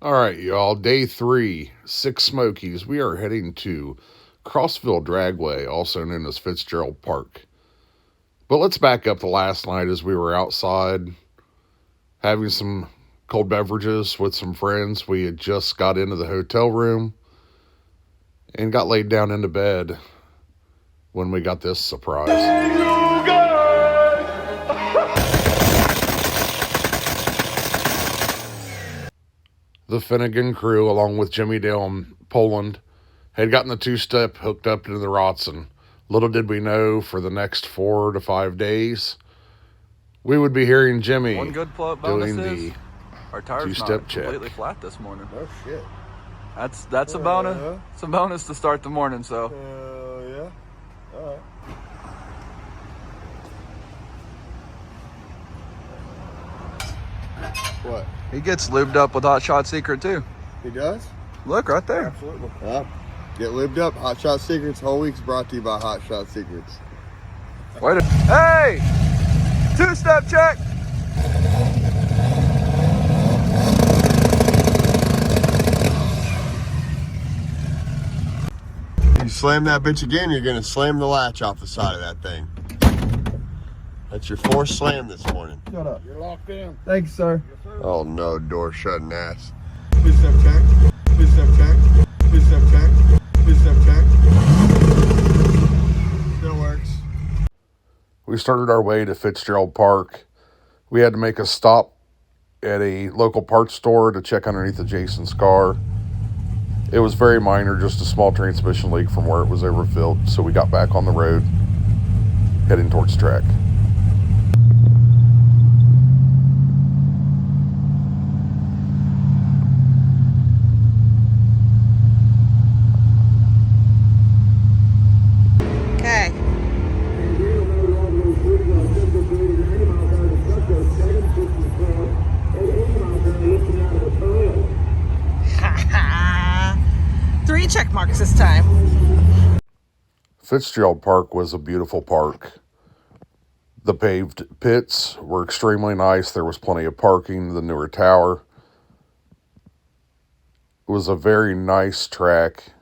All right, y'all. Day 3, Sick Smokies. We are heading to Crossville Dragway, also known as Fitzgerald Park. But let's back up to last night as we were outside having some cold beverages with some friends. We had just got into the hotel room and got laid down into bed when we got this surprise. The Finnegan crew, along with Jimmy Dale and Poland, had gotten the two-step hooked up into the Rotson. Little did we know, for the next 4 to 5 days, we would be hearing Jimmy One good doing is the our tires two-step not check. Completely flat this morning. Oh shit. That's a bonus. It's a bonus to start the morning. So Yeah. All right. What? he gets lubed up with Hot Shot Secret too. He does? Look right there. Absolutely. Get lived up. Hot Shot Secrets. Whole week's brought to you by Hot Shot Secrets. Wait a hey, two-step check. You slam that bitch again, you're gonna slam the latch off the side of that thing. That's your fourth slam this morning. Shut up. You're locked in. Thanks, sir. Yes, sir. Oh no, door shutting ass. Two-step check. Two-step check. Two-step check. Two-step check. Still works. We started our way to Fitzgerald Park. We had to make a stop at a local parts store to check underneath Jason's car. It was very minor, just a small transmission leak from where it was overfilled, so we got back on the road, heading towards track. Okay. Three check marks this time. Fitzgerald Park was a beautiful park. The paved pits were extremely nice. There was plenty of parking. The newer tower. It was a very nice track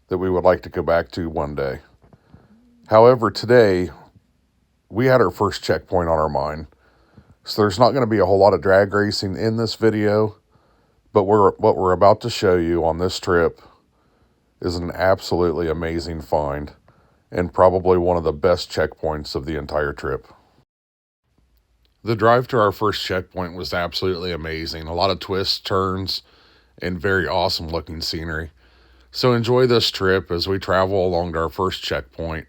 that we would like to go back to one day. However, today, we had our first checkpoint on our mind. So there's not going to be a whole lot of drag racing in this video, but what we're about to show you on this trip is an absolutely amazing find and probably one of the best checkpoints of the entire trip. The drive to our first checkpoint was absolutely amazing. A lot of twists, turns, and very awesome looking scenery. So enjoy this trip as we travel along to our first checkpoint.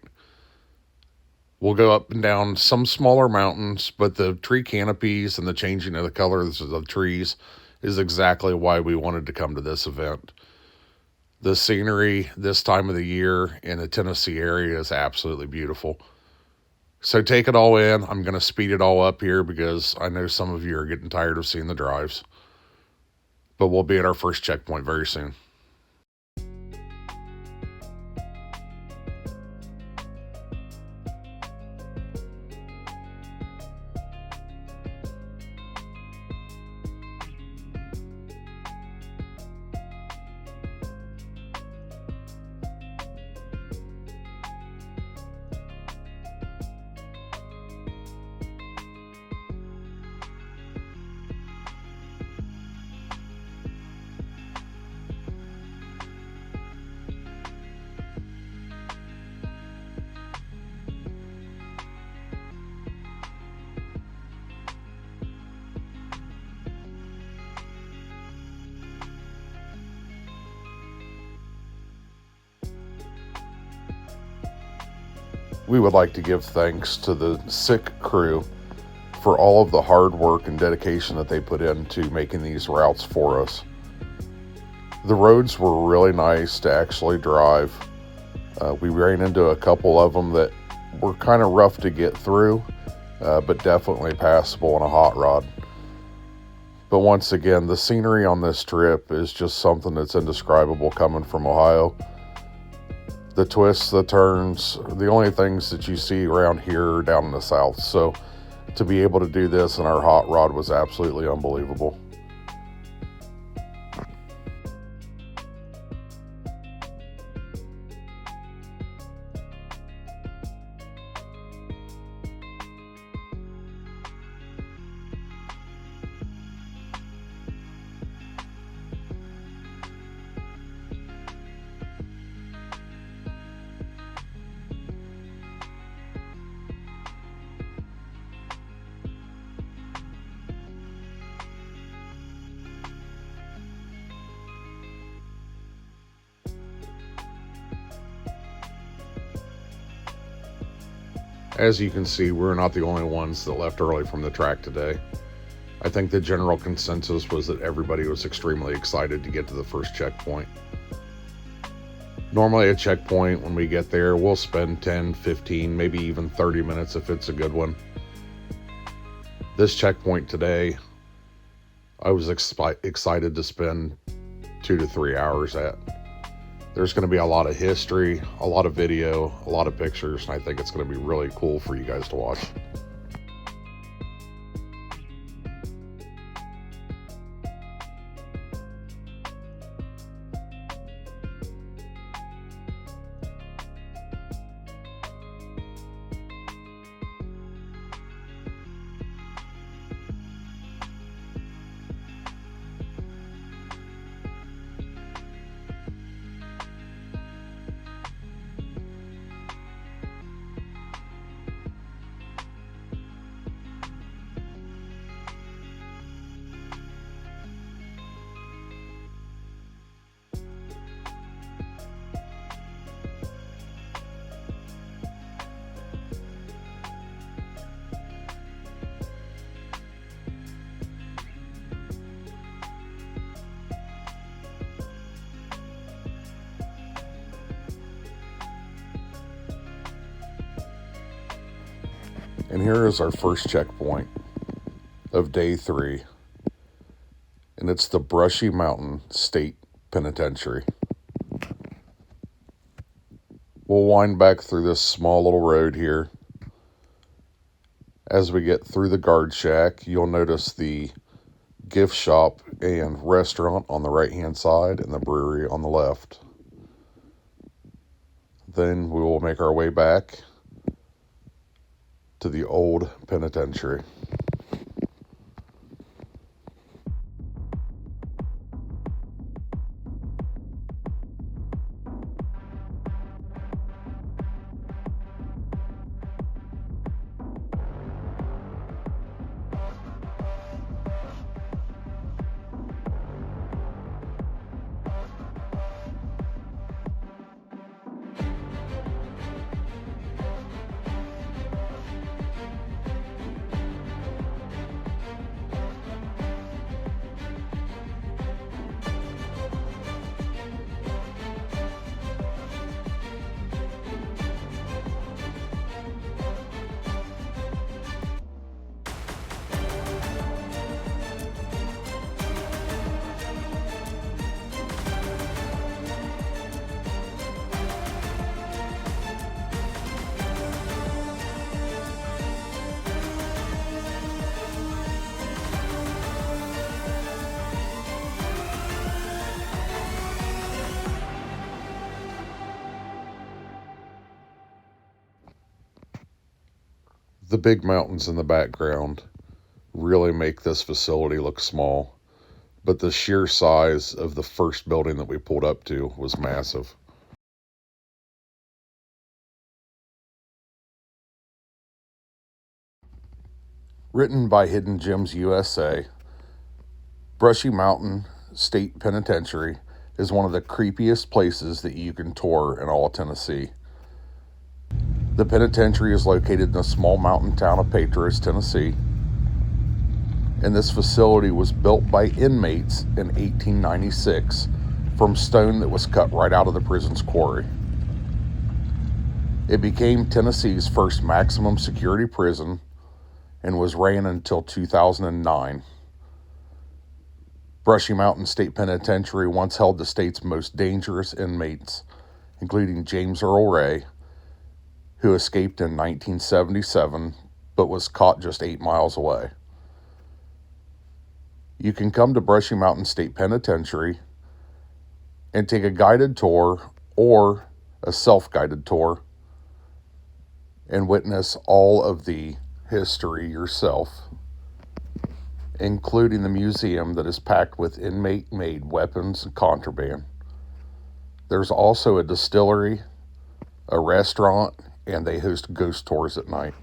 We'll go up and down some smaller mountains, but the tree canopies and the changing of the colors of the trees is exactly why we wanted to come to this event. The scenery this time of the year in the Tennessee area is absolutely beautiful. So take it all in. I'm going to speed it all up here because I know some of you are getting tired of seeing the drives. But we'll be at our first checkpoint very soon. We would like to give thanks to the Sick crew for all of the hard work and dedication that they put into making these routes for us. The roads were really nice to actually drive. We ran into a couple of them that were kind of rough to get through, but definitely passable on a hot rod. But once again, the scenery on this trip is just something that's indescribable coming from Ohio. The twists, the turns, the only things that you see around here are down in the south. So to be able to do this in our hot rod was absolutely unbelievable. As you can see, we're not the only ones that left early from the track today. I think the general consensus was that everybody was extremely excited to get to the first checkpoint. Normally a checkpoint, when we get there, we'll spend 10, 15, maybe even 30 minutes if it's a good one. This checkpoint today, I was excited to spend 2 to 3 hours at. There's going to be a lot of history, a lot of video, a lot of pictures, and I think it's going to be really cool for you guys to watch. And here is our first checkpoint of day 3. And it's the Brushy Mountain State Penitentiary. We'll wind back through this small little road here. As we get through the guard shack, you'll notice the gift shop and restaurant on the right-hand side and the brewery on the left. Then we will make our way back to the old penitentiary. The big mountains in the background really make this facility look small, but the sheer size of the first building that we pulled up to was massive. Written by Hidden Gems USA, Brushy Mountain State Penitentiary is one of the creepiest places that you can tour in all of Tennessee. The penitentiary is located in the small mountain town of Patras, Tennessee, and this facility was built by inmates in 1896 from stone that was cut right out of the prison's quarry. It became Tennessee's first maximum security prison and was ran until 2009. Brushy Mountain State Penitentiary once held the state's most dangerous inmates, including James Earl Ray, who escaped in 1977 but was caught just 8 miles away. You can come to Brushy Mountain State Penitentiary and take a guided tour or a self-guided tour and witness all of the history yourself, including the museum that is packed with inmate-made weapons and contraband. There's also a distillery, a restaurant, and they host ghost tours at night.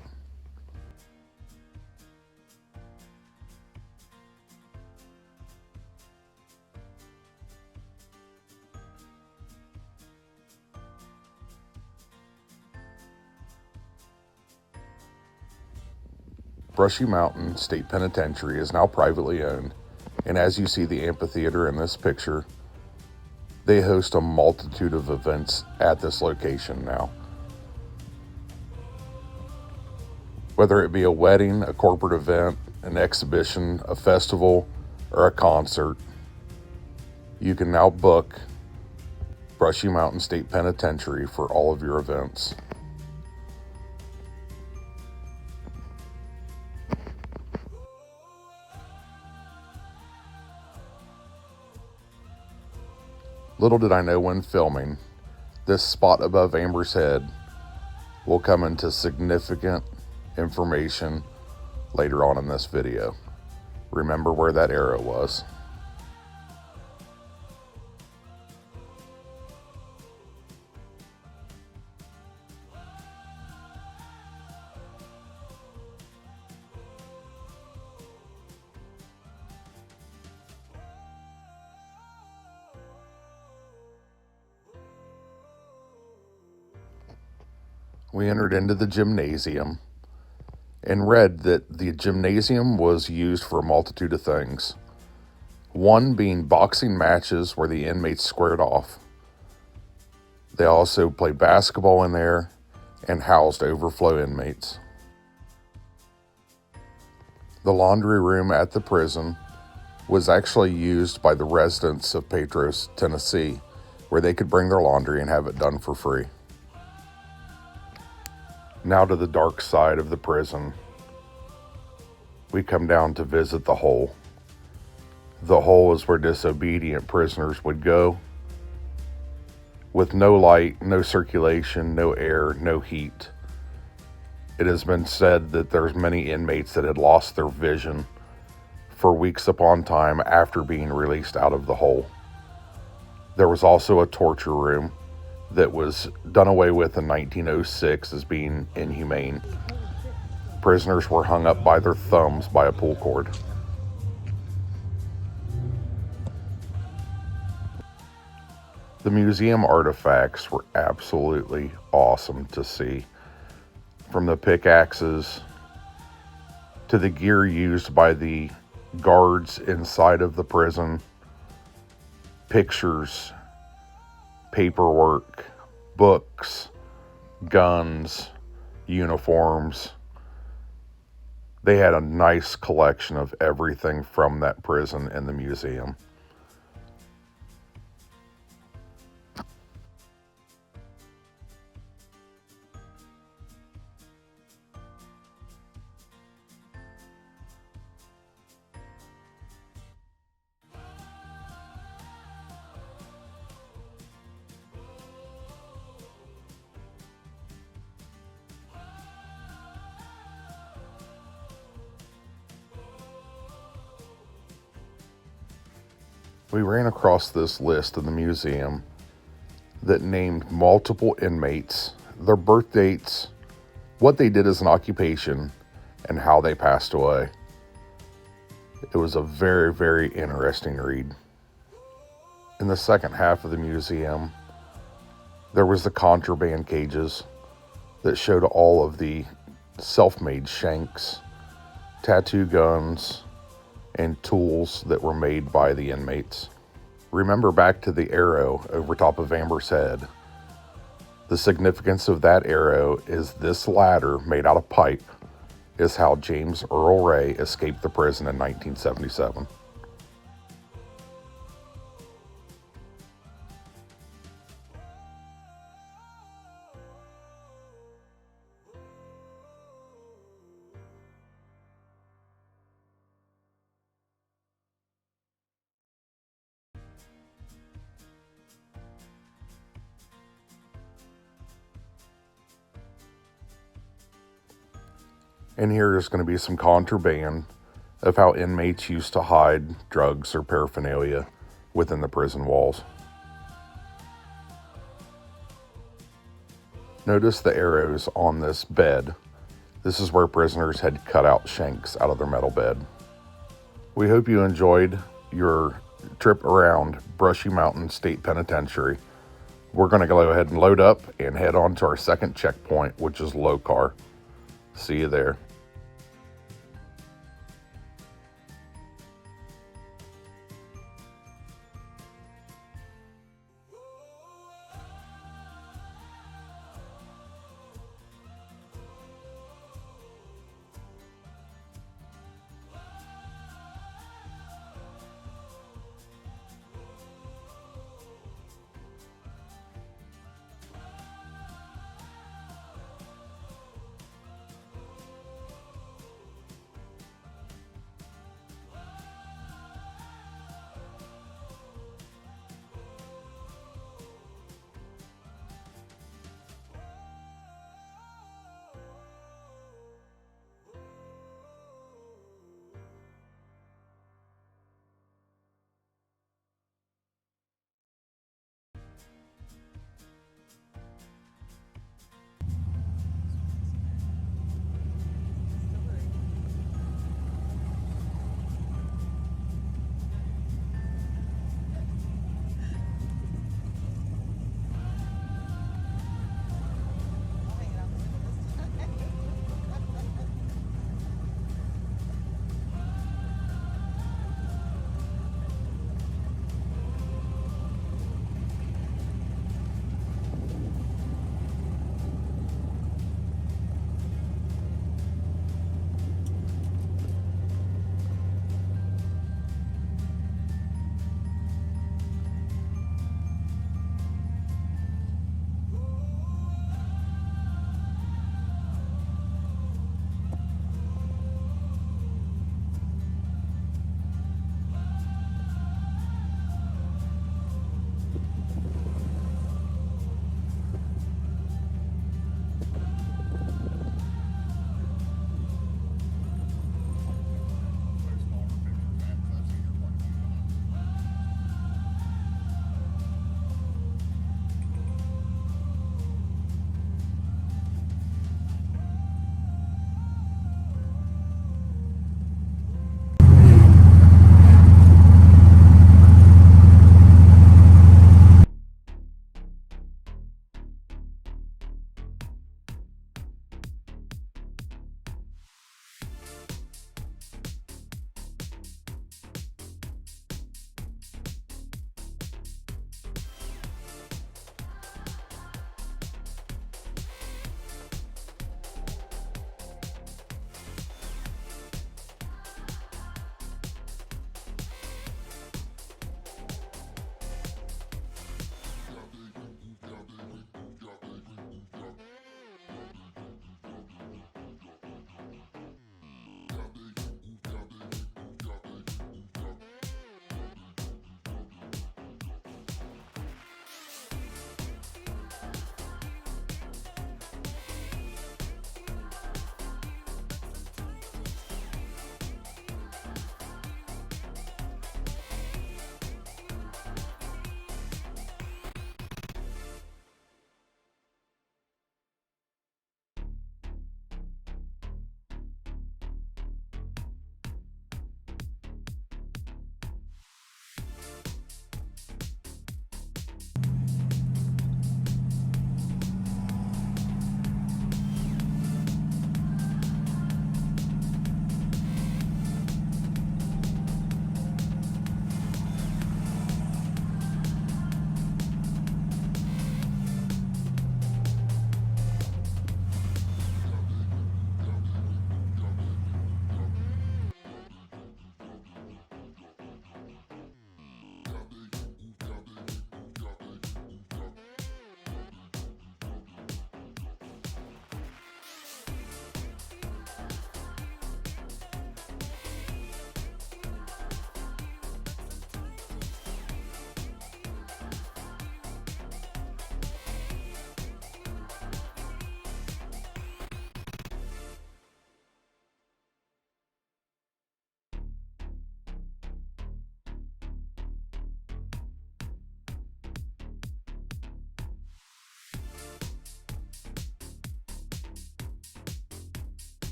Brushy Mountain State Penitentiary is now privately owned, and as you see the amphitheater in this picture, they host a multitude of events at this location now. Whether it be a wedding, a corporate event, an exhibition, a festival, or a concert, you can now book Brushy Mountain State Penitentiary for all of your events. Little did I know when filming, this spot above Amber's head will come into significant information later on in this video. Remember where that arrow was. We entered into the gymnasium and read that the gymnasium was used for a multitude of things. One being boxing matches where the inmates squared off. They also played basketball in there and housed overflow inmates. The laundry room at the prison was actually used by the residents of Petros, Tennessee, where they could bring their laundry and have it done for free. Now to the dark side of the prison, we come down to visit the hole. The hole is where disobedient prisoners would go, with no light, no circulation, no air, no heat. It has been said that there's many inmates that had lost their vision for weeks upon time after being released out of the hole. There was also a torture room that was done away with in 1906 as being inhumane. Prisoners were hung up by their thumbs by a pull cord. The museum artifacts were absolutely awesome to see. From the pickaxes to the gear used by the guards inside of the prison, pictures, paperwork, books, guns, uniforms. They had a nice collection of everything from that prison in the museum. We ran across this list in the museum that named multiple inmates, their birth dates, what they did as an occupation, and how they passed away. It was a very, very interesting read. In the second half of the museum, there was the contraband cages that showed all of the self-made shanks, tattoo guns, and tools that were made by the inmates. Remember back to the arrow over top of Amber's head. The significance of that arrow is this ladder made out of pipe is how James Earl Ray escaped the prison in 1977. And here is going to be some contraband of how inmates used to hide drugs or paraphernalia within the prison walls. Notice the arrows on this bed. This is where prisoners had cut out shanks out of their metal bed. We hope you enjoyed your trip around Brushy Mountain State Penitentiary. We're going to go ahead and load up and head on to our second checkpoint, which is Lowar. See you there.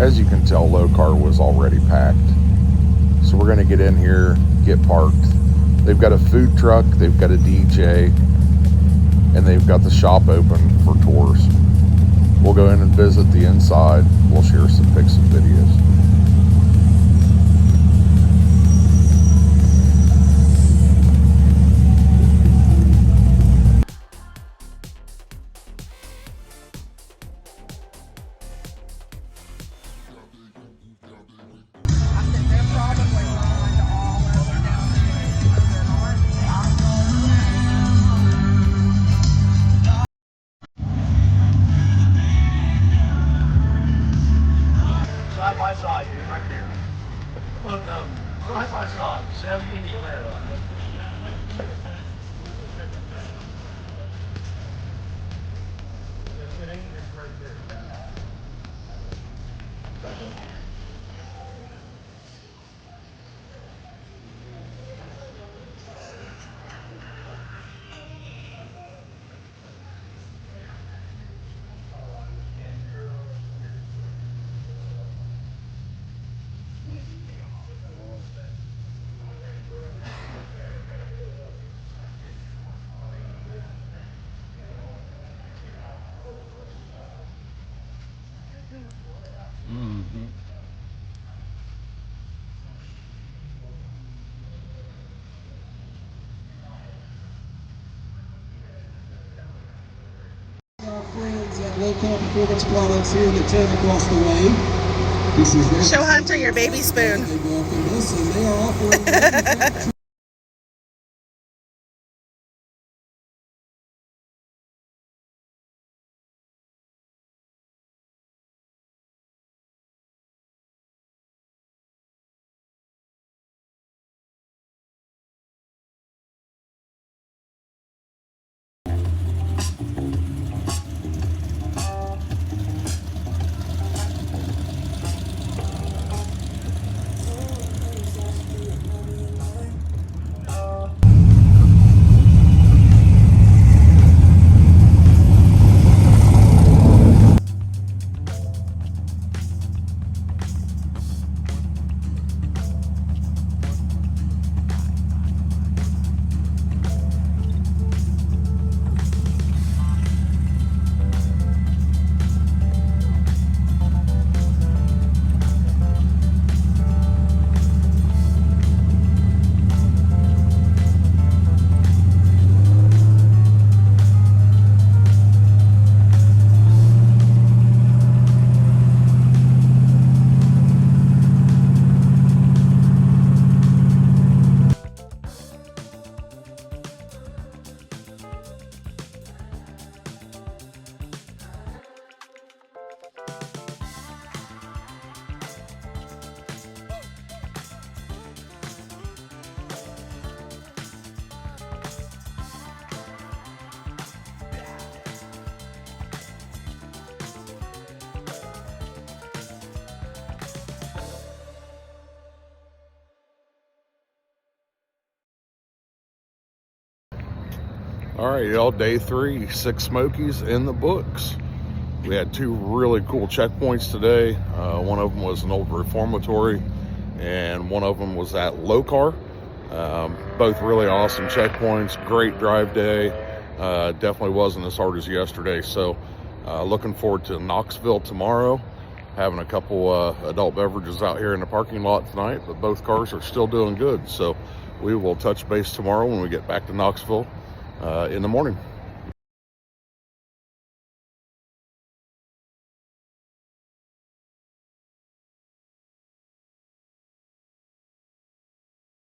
As you can tell, Lowar was already packed. So we're going to get in here, get parked. They've got a food truck, they've got a DJ, and they've got the shop open for tours. We'll go in and visit the inside. We'll share some pics and videos. Side by side, right there. Look, side by side, 17 left. Our friends at Lowar Performance Products here in the 10 across the way. This is their Show Hunter your baby spoon. They welcome us, and they are offering manufacturing. All right, y'all, day 3, Sick Smokies in the books. We had 2 really cool checkpoints today. One of them was an old reformatory, and one of them was at Lowar. Both really awesome checkpoints, great drive day. Definitely wasn't as hard as yesterday. So looking forward to Knoxville tomorrow. Having a couple adult beverages out here in the parking lot tonight, but both cars are still doing good. So we will touch base tomorrow when we get back to Knoxville in the morning.